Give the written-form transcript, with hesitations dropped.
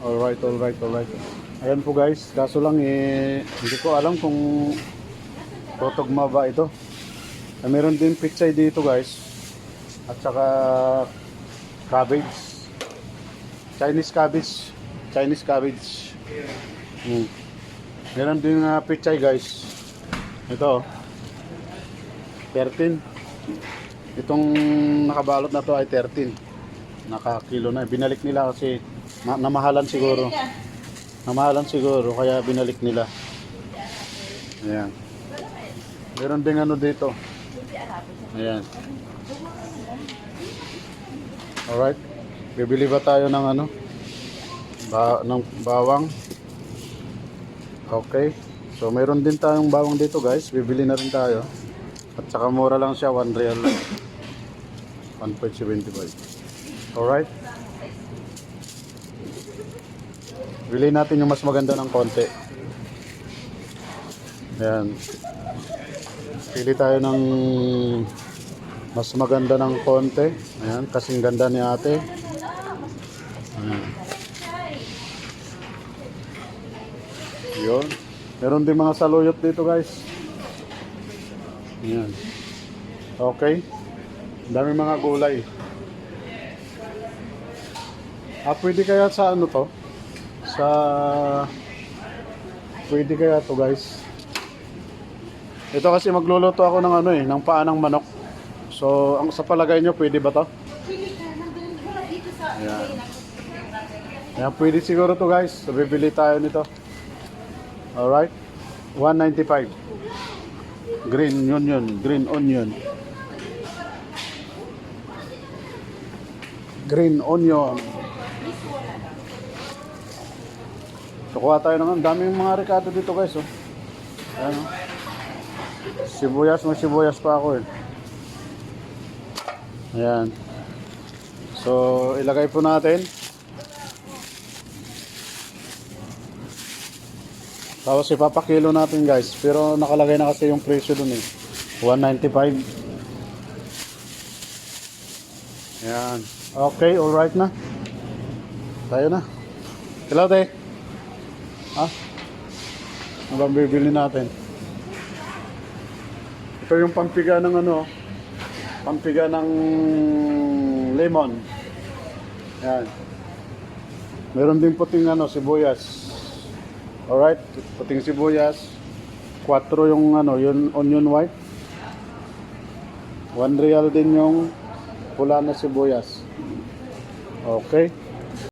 Alright, alright, alright. Ayan po guys, kaso lang hindi ko alam kung totogma ba ito. Meron din pichay dito guys. At saka cabbage. Chinese cabbage. Chinese cabbage. Meron din pichay guys. Ito. 13. Itong nakabalot na to ay 13. Nakakilo na. Binalik nila kasi namahalan siguro. Namahalan siguro kaya binalik nila. Ayan. Meron din ano dito. Ayan. Alright. Bibili ba tayo ng ano? Ng bawang? Okay. So meron din tayong bawang dito guys. Bibili na rin tayo. At saka mura lang siya. 1 real lang. 1.75. Alright. Bili natin yung mas maganda ng konti. Ayan. Pili tayo ng mas maganda ng konti. Ayan, kasing ganda ni ate. Ayan. Yun. Meron din mga saluyot dito guys. Ayan. Okay. Dami mga gulay. Pwede kaya sa ano to? Pwede kaya to guys. Ito kasi magluluto ako ng ano ng paa ng manok. So, ang sa palagay nyo, pwede ba to? Ayan. Ayan, pwede siguro to guys. So, bibili tayo nito. Alright. 1.95. Green onion. Green onion. Green onion. So, kuha tayo ng daming mga rekado dito guys. Oh. Ayan, oh. Sibuyas, may sibuyas pa ako eh. Ayan. So, ilagay po natin. Tapos ipapakilo natin guys. Pero nakalagay na kasi yung presyo dun eh. 1.95. Ayan. Okay, alright na. Tayo na. Hello, te. Ano bang bibili natin? Ito yung pampiga ng ano, pampiga ng lemon. Yan. Meron din puting ano, sibuyas. Alright, puting sibuyas. 4 yung ano, yung onion white. 1 real din yung pula na sibuyas. Okay.